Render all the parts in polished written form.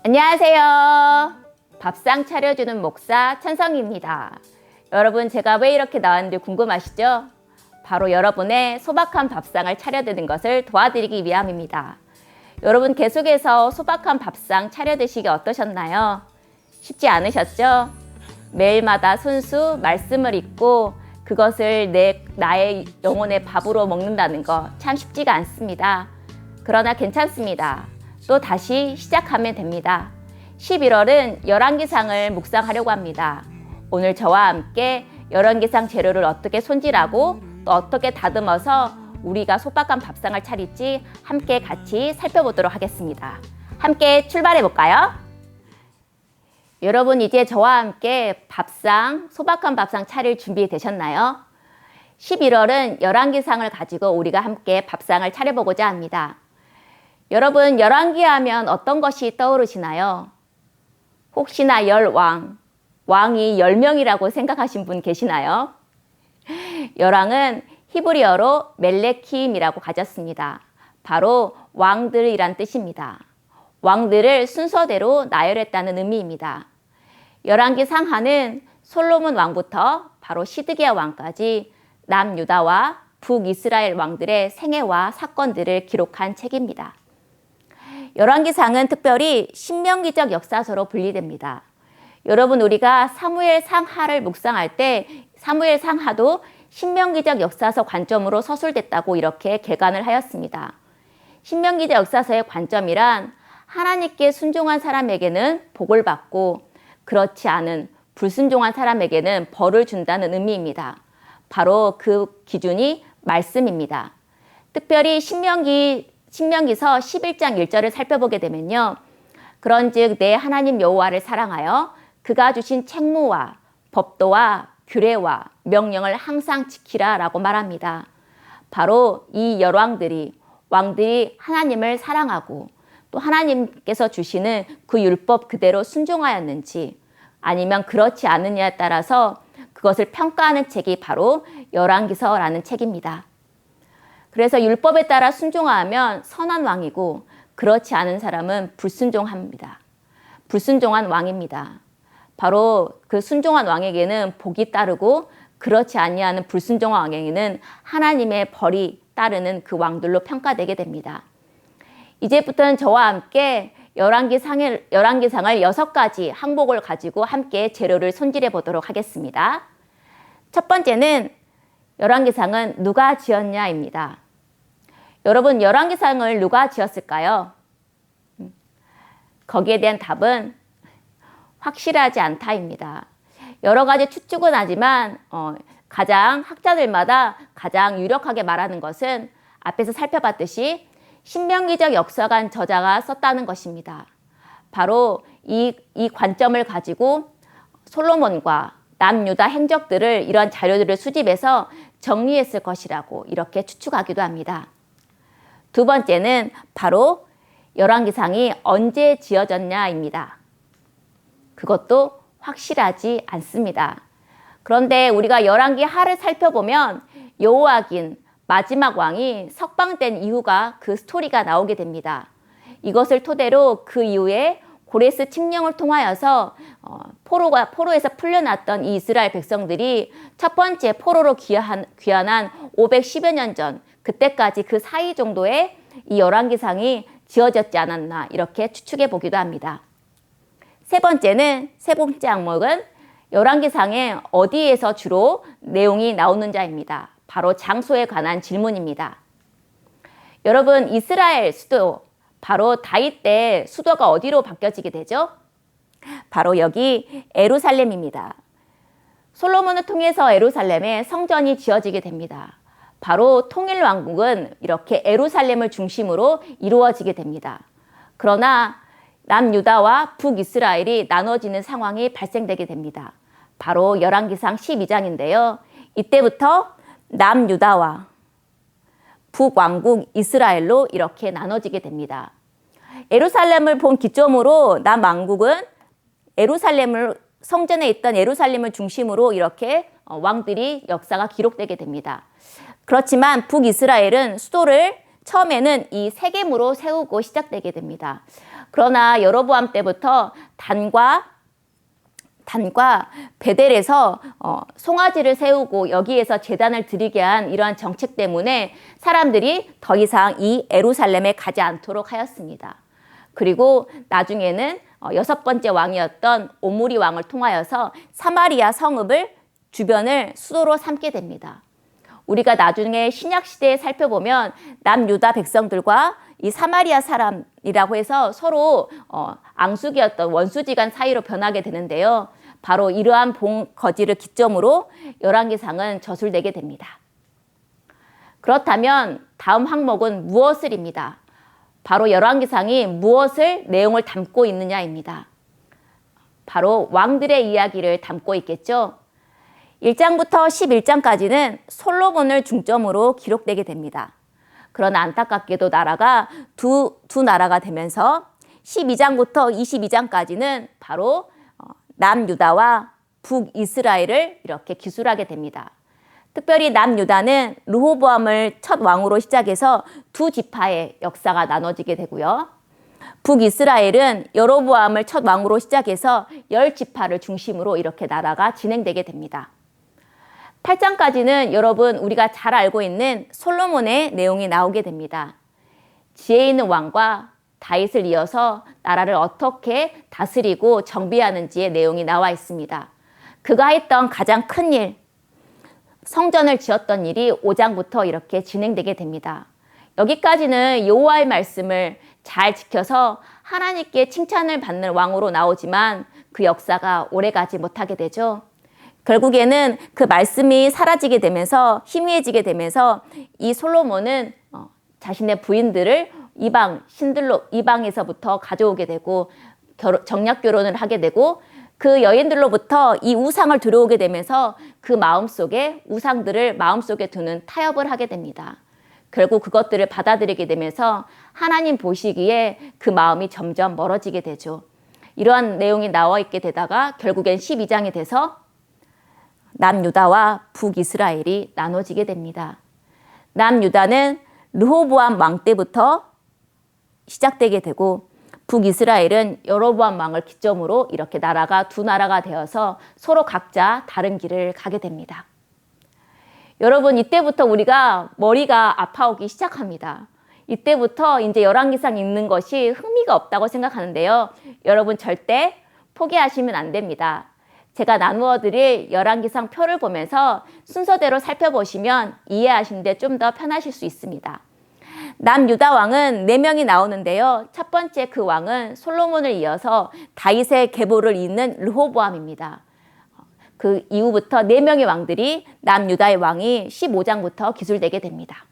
안녕하세요. 밥상 차려주는 목사 천성입니다. 여러분, 제가 왜 이렇게 나왔는지 궁금하시죠? 바로 여러분의 소박한 밥상을 차려드는 것을 도와드리기 위함입니다. 여러분, 계속해서 소박한 밥상 차려 드시기 어떠셨나요? 쉽지 않으셨죠? 매일마다 순수 말씀을 읽고 그것을 나의 영혼의 밥으로 먹는다는 거 참 쉽지가 않습니다. 그러나 괜찮습니다. 또 다시 시작하면 됩니다. 11월은 열왕기상을 묵상하려고 합니다. 오늘 저와 함께 열왕기상 재료를 어떻게 손질하고 또 어떻게 다듬어서 우리가 소박한 밥상을 차릴지 함께 같이 살펴보도록 하겠습니다. 함께 출발해 볼까요? 여러분, 이제 저와 함께 소박한 밥상 차릴 준비 되셨나요? 11월은 열왕기상을 가지고 우리가 함께 밥상을 차려보고자 합니다. 여러분, 열왕기 하면 어떤 것이 떠오르시나요? 혹시나 왕이 10명이라고 생각하신 분 계시나요? 열왕은 히브리어로 멜레킴이라고 가졌습니다. 바로 왕들이란 뜻입니다. 왕들을 순서대로 나열했다는 의미입니다. 열왕기 상하는 솔로몬 왕부터 바로 시드기야 왕까지 남유다와 북이스라엘 왕들의 생애와 사건들을 기록한 책입니다. 열왕기상은 특별히 신명기적 역사서로 분리됩니다. 여러분, 우리가 사무엘 상하를 묵상할 때 사무엘 상하도 신명기적 역사서 관점으로 서술됐다고 이렇게 개관을 하였습니다. 신명기적 역사서의 관점이란 하나님께 순종한 사람에게는 복을 받고 그렇지 않은 불순종한 사람에게는 벌을 준다는 의미입니다. 바로 그 기준이 말씀입니다. 특별히 신명기서 11장 1절을 살펴보게 되면요. 그런즉 내 하나님 여호와를 사랑하여 그가 주신 책무와 법도와 규례와 명령을 항상 지키라 라고 말합니다. 바로 이 왕들이 하나님을 사랑하고 또 하나님께서 주시는 그 율법 그대로 순종하였는지 아니면 그렇지 않느냐에 따라서 그것을 평가하는 책이 바로 열왕기서라는 책입니다. 그래서 율법에 따라 순종하면 선한 왕이고 그렇지 않은 사람은 불순종합니다. 불순종한 왕입니다. 바로 그 순종한 왕에게는 복이 따르고 그렇지 아니하는 불순종한 왕에게는 하나님의 벌이 따르는 그 왕들로 평가되게 됩니다. 이제부터는 저와 함께 열왕기상을 6가지 항목을 가지고 함께 재료를 손질해 보도록 하겠습니다. 첫 번째는 열왕기상은 누가 지었냐입니다. 여러분, 열왕기상을 누가 지었을까요? 거기에 대한 답은 확실하지 않다입니다. 여러 가지 추측은 하지만 학자들마다 가장 유력하게 말하는 것은 앞에서 살펴봤듯이 신명기적 역사관 저자가 썼다는 것입니다. 바로 이 관점을 가지고 솔로몬과 남유다 행적들을 이러한 자료들을 수집해서 정리했을 것이라고 이렇게 추측하기도 합니다. 두 번째는 바로 열왕기상이 언제 지어졌냐입니다. 그것도 확실하지 않습니다. 그런데 우리가 열왕기 하를 살펴보면 여호야긴 마지막 왕이 석방된 이후가 그 스토리가 나오게 됩니다. 이것을 토대로 그 이후에 고레스 칙령을 통하여서 포로에서 풀려났던 이 이스라엘 백성들이 첫 번째 포로로 귀환한 510여 년 전 그때까지 그 사이 정도에 이 열왕기상이 지어졌지 않았나 이렇게 추측해 보기도 합니다. 세 번째 항목은 열왕기상에 어디에서 주로 내용이 나오는지입니다. 바로 장소에 관한 질문입니다. 여러분, 이스라엘 수도 바로 다윗 때 수도가 어디로 바뀌어지게 되죠? 바로 여기 예루살렘입니다. 솔로몬을 통해서 예루살렘에 성전이 지어지게 됩니다. 바로 통일왕국은 이렇게 예루살렘을 중심으로 이루어지게 됩니다. 그러나 남유다와 북이스라엘이 나눠지는 상황이 발생되게 됩니다. 바로 열왕기상 12장인데요. 이때부터 남유다와 북왕국 이스라엘로 이렇게 나눠지게 됩니다. 예루살렘을 본 기점으로 남왕국은 성전에 있던 예루살렘을 중심으로 이렇게 왕들이 역사가 기록되게 됩니다. 그렇지만 북이스라엘은 수도를 처음에는 이 세겜으로 세우고 시작되게 됩니다. 그러나 여로보암 때부터 단과 베델에서 송아지를 세우고 여기에서 제단을 드리게 한 이러한 정책 때문에 사람들이 더 이상 이 예루살렘에 가지 않도록 하였습니다. 그리고 나중에는 6번째 왕이었던 오므리 왕을 통하여서 사마리아 성읍을 주변을 수도로 삼게 됩니다. 우리가 나중에 신약 시대에 살펴보면 남유다 백성들과 이 사마리아 사람이라고 해서 서로 앙숙이었던 원수지간 사이로 변하게 되는데요. 바로 이러한 본거지를 기점으로 열왕기상은 저술되게 됩니다. 그렇다면 다음 항목은 무엇을입니다. 바로 열왕기상이 무엇을 내용을 담고 있느냐입니다. 바로 왕들의 이야기를 담고 있겠죠. 1장부터 11장까지는 솔로몬을 중점으로 기록되게 됩니다. 그러나 안타깝게도 나라가 두 나라가 되면서 12장부터 22장까지는 바로 남유다와 북이스라엘을 이렇게 기술하게 됩니다. 특별히 남유다는 르호보암을 첫 왕으로 시작해서 두 지파의 역사가 나눠지게 되고요. 북이스라엘은 여로보암을 첫 왕으로 시작해서 10지파를 중심으로 이렇게 나라가 진행되게 됩니다. 8장까지는 여러분 우리가 잘 알고 있는 솔로몬의 내용이 나오게 됩니다. 지혜 있는 왕과 다윗을 이어서 나라를 어떻게 다스리고 정비하는지의 내용이 나와 있습니다. 그가 했던 가장 큰 일, 성전을 지었던 일이 5장부터 이렇게 진행되게 됩니다. 여기까지는 여호와의 말씀을 잘 지켜서 하나님께 칭찬을 받는 왕으로 나오지만 그 역사가 오래가지 못하게 되죠. 결국에는 그 말씀이 사라지게 되면서 희미해지게 되면서 이 솔로몬은 자신의 부인들을 이방에서부터 가져오게 되고 정략 결혼을 하게 되고 그 여인들로부터 이 우상을 들여오게 되면서 그 마음속에 우상들을 마음속에 두는 타협을 하게 됩니다. 결국 그것들을 받아들이게 되면서 하나님 보시기에 그 마음이 점점 멀어지게 되죠. 이러한 내용이 나와 있게 되다가 결국엔 12장이 돼서 남유다와 북이스라엘이 나눠지게 됩니다. 남유다는 르호보암 왕 때부터 시작되게 되고 북이스라엘은 여로보암 왕을 기점으로 이렇게 나라가 두 나라가 되어서 서로 각자 다른 길을 가게 됩니다. 여러분 이때부터 우리가 머리가 아파오기 시작합니다. 이때부터 이제 열왕기상 읽는 것이 흥미가 없다고 생각하는데요. 여러분 절대 포기하시면 안 됩니다. 제가 나누어 드릴 열왕기상 표를 보면서 순서대로 살펴보시면 이해하시는데 좀 더 편하실 수 있습니다. 남유다 왕은 4명이 나오는데요. 첫 번째 그 왕은 솔로몬을 이어서 다윗의 계보를 잇는 르호보암입니다. 그 이후부터 4명의 왕들이 남유다의 왕이 15장부터 기술되게 됩니다.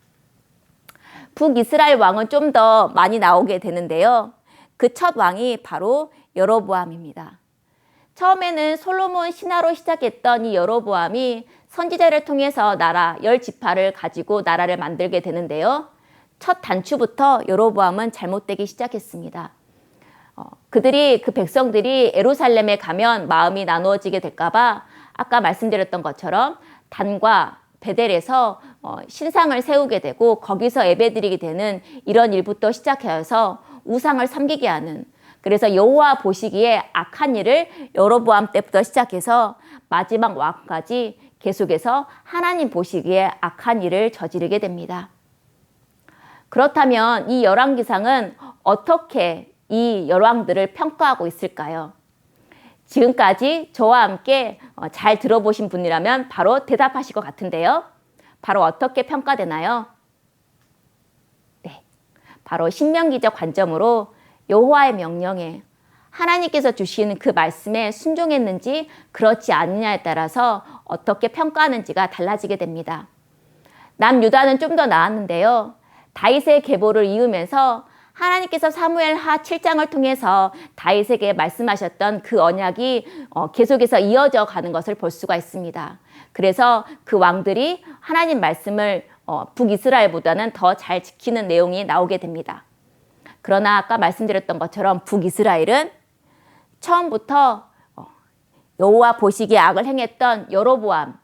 북이스라엘 왕은 좀 더 많이 나오게 되는데요. 그 첫 왕이 바로 여로보암입니다. 처음에는 솔로몬 신하로 시작했던 이 여로보암이 선지자를 통해서 나라 10지파를 가지고 나라를 만들게 되는데요. 첫 단추부터 여로보암은 잘못되기 시작했습니다. 그 백성들이 예루살렘에 가면 마음이 나누어지게 될까봐 아까 말씀드렸던 것처럼 단과 베델에서 신상을 세우게 되고 거기서 예배드리게 되는 이런 일부터 시작해서 우상을 섬기게 하는, 그래서 여호와 보시기에 악한 일을 여로보암 때부터 시작해서 마지막 왕까지 계속해서 하나님 보시기에 악한 일을 저지르게 됩니다. 그렇다면 이 열왕기상은 어떻게 이 열왕들을 평가하고 있을까요? 지금까지 저와 함께 잘 들어보신 분이라면 바로 대답하실 것 같은데요. 바로 어떻게 평가되나요? 네, 바로 신명기적 관점으로 여호와의 명령에 하나님께서 주시는 그 말씀에 순종했는지 그렇지 않느냐에 따라서 어떻게 평가하는지가 달라지게 됩니다. 남유다는 좀 더 나았는데요. 다윗의 계보를 이으면서 하나님께서 사무엘하 7장을 통해서 다윗에게 말씀하셨던 그 언약이 계속해서 이어져 가는 것을 볼 수가 있습니다. 그래서 그 왕들이 하나님 말씀을 북이스라엘보다는 더 잘 지키는 내용이 나오게 됩니다. 그러나 아까 말씀드렸던 것처럼 북이스라엘은 처음부터 여호와 보시기에 악을 행했던 여로보암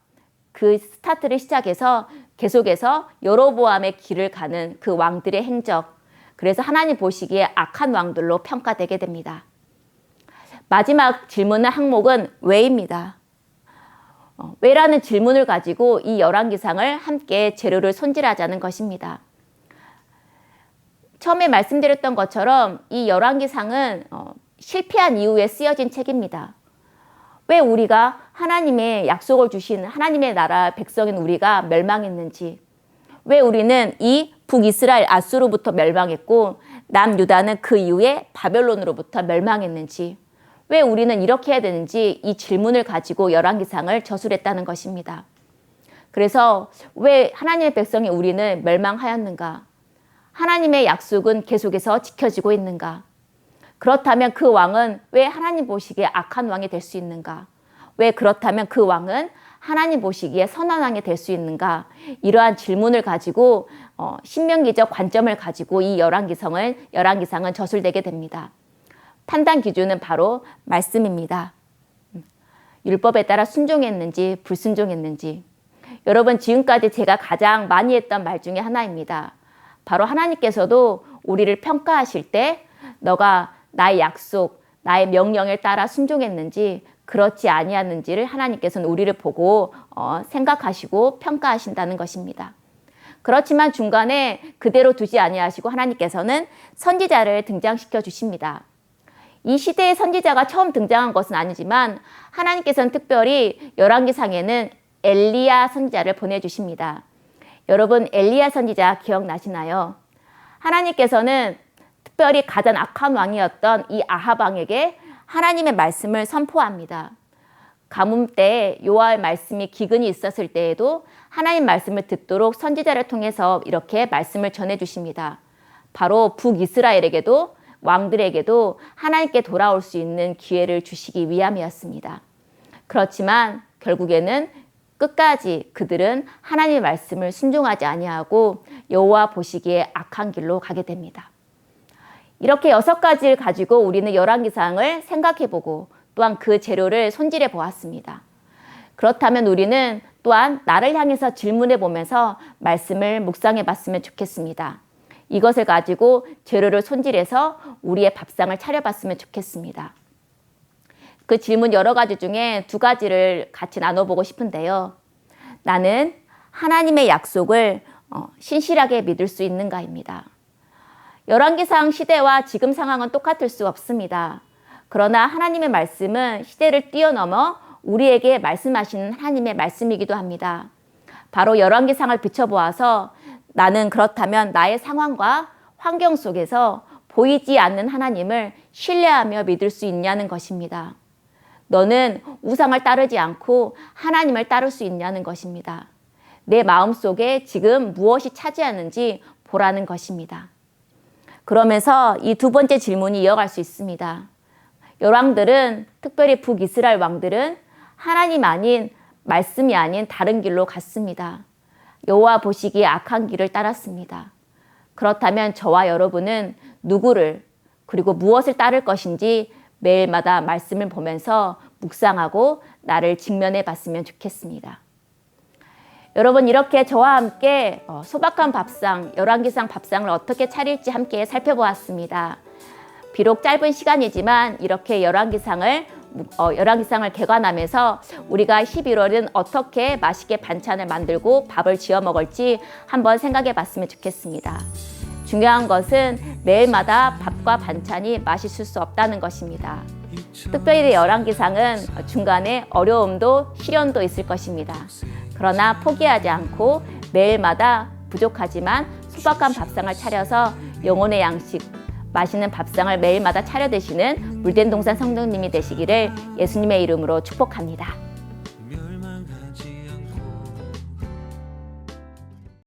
그 스타트를 시작해서 계속해서 여로보암의 길을 가는 그 왕들의 행적, 그래서 하나님 보시기에 악한 왕들로 평가되게 됩니다. 마지막 질문의 항목은 왜입니다. 왜라는 질문을 가지고 이 열왕기상을 함께 재료를 손질하자는 것입니다. 처음에 말씀드렸던 것처럼 이 열왕기상은 실패한 이후에 쓰여진 책입니다. 왜 우리가 하나님의 약속을 주신 하나님의 나라 백성인 우리가 멸망했는지, 왜 우리는 이 북이스라엘 아수르부터 멸망했고 남유다는 그 이후에 바벨론으로부터 멸망했는지, 왜 우리는 이렇게 해야 되는지 이 질문을 가지고 열왕기상을 저술했다는 것입니다. 그래서 왜 하나님의 백성이 우리는 멸망하였는가? 하나님의 약속은 계속해서 지켜지고 있는가? 그렇다면 그 왕은 왜 하나님 보시기에 악한 왕이 될 수 있는가? 왜 그렇다면 그 왕은 하나님 보시기에 선한 왕이 될 수 있는가? 이러한 질문을 가지고 신명기적 관점을 가지고 이 열왕기상은 저술되게 됩니다. 판단 기준은 바로 말씀입니다. 율법에 따라 순종했는지 불순종했는지. 여러분, 지금까지 제가 가장 많이 했던 말 중에 하나입니다. 바로 하나님께서도 우리를 평가하실 때 너가 나의 약속, 나의 명령에 따라 순종했는지 그렇지 아니했는지를 하나님께서는 우리를 보고 생각하시고 평가하신다는 것입니다. 그렇지만 중간에 그대로 두지 아니하시고 하나님께서는 선지자를 등장시켜 주십니다. 이 시대의 선지자가 처음 등장한 것은 아니지만 하나님께서는 특별히 열왕기상에는 엘리야 선지자를 보내주십니다. 여러분, 엘리야 선지자 기억나시나요? 하나님께서는 특별히 가장 악한 왕이었던 이 아합 왕에게 하나님의 말씀을 선포합니다. 가뭄 때 여호와의 말씀이 기근이 있었을 때에도 하나님 말씀을 듣도록 선지자를 통해서 이렇게 말씀을 전해주십니다. 바로 북이스라엘에게도 왕들에게도 하나님께 돌아올 수 있는 기회를 주시기 위함이었습니다. 그렇지만 결국에는 끝까지 그들은 하나님의 말씀을 순종하지 아니하고 여호와 보시기에 악한 길로 가게 됩니다. 이렇게 6가지를 가지고 우리는 열왕기상을 생각해보고 또한 그 재료를 손질해 보았습니다. 그렇다면 우리는 또한 나를 향해서 질문해 보면서 말씀을 묵상해 봤으면 좋겠습니다. 이것을 가지고 재료를 손질해서 우리의 밥상을 차려봤으면 좋겠습니다. 그 질문 여러 가지 중에 2가지를 같이 나눠보고 싶은데요. 나는 하나님의 약속을 신실하게 믿을 수 있는가입니다. 열왕기상 시대와 지금 상황은 똑같을 수 없습니다. 그러나 하나님의 말씀은 시대를 뛰어넘어 우리에게 말씀하시는 하나님의 말씀이기도 합니다. 바로 열왕기상을 비춰보아서 나는 그렇다면 나의 상황과 환경 속에서 보이지 않는 하나님을 신뢰하며 믿을 수 있냐는 것입니다. 너는 우상을 따르지 않고 하나님을 따를 수 있냐는 것입니다. 내 마음속에 지금 무엇이 차지하는지 보라는 것입니다. 그러면서 이 2번째 질문이 이어갈 수 있습니다. 열왕들은, 특별히 북이스라엘 왕들은 하나님 아닌, 말씀이 아닌 다른 길로 갔습니다. 여호와 보시기에 악한 길을 따랐습니다. 그렇다면 저와 여러분은 누구를 그리고 무엇을 따를 것인지 매일마다 말씀을 보면서 묵상하고 나를 직면해 봤으면 좋겠습니다. 여러분, 이렇게 저와 함께 소박한 밥상, 열왕기상 밥상을 어떻게 차릴지 함께 살펴보았습니다. 비록 짧은 시간이지만 이렇게 열왕기상을 개관하면서 우리가 11월은 어떻게 맛있게 반찬을 만들고 밥을 지어 먹을지 한번 생각해 봤으면 좋겠습니다. 중요한 것은 매일마다 밥과 반찬이 맛있을 수 없다는 것입니다. 특별히 열왕기상은 중간에 어려움도 시련도 있을 것입니다. 그러나 포기하지 않고 매일마다 부족하지만 소박한 밥상을 차려서 영혼의 양식, 맛있는 밥상을 매일마다 차려 드시는 물된 동산 성도님이 되시기를 예수님의 이름으로 축복합니다.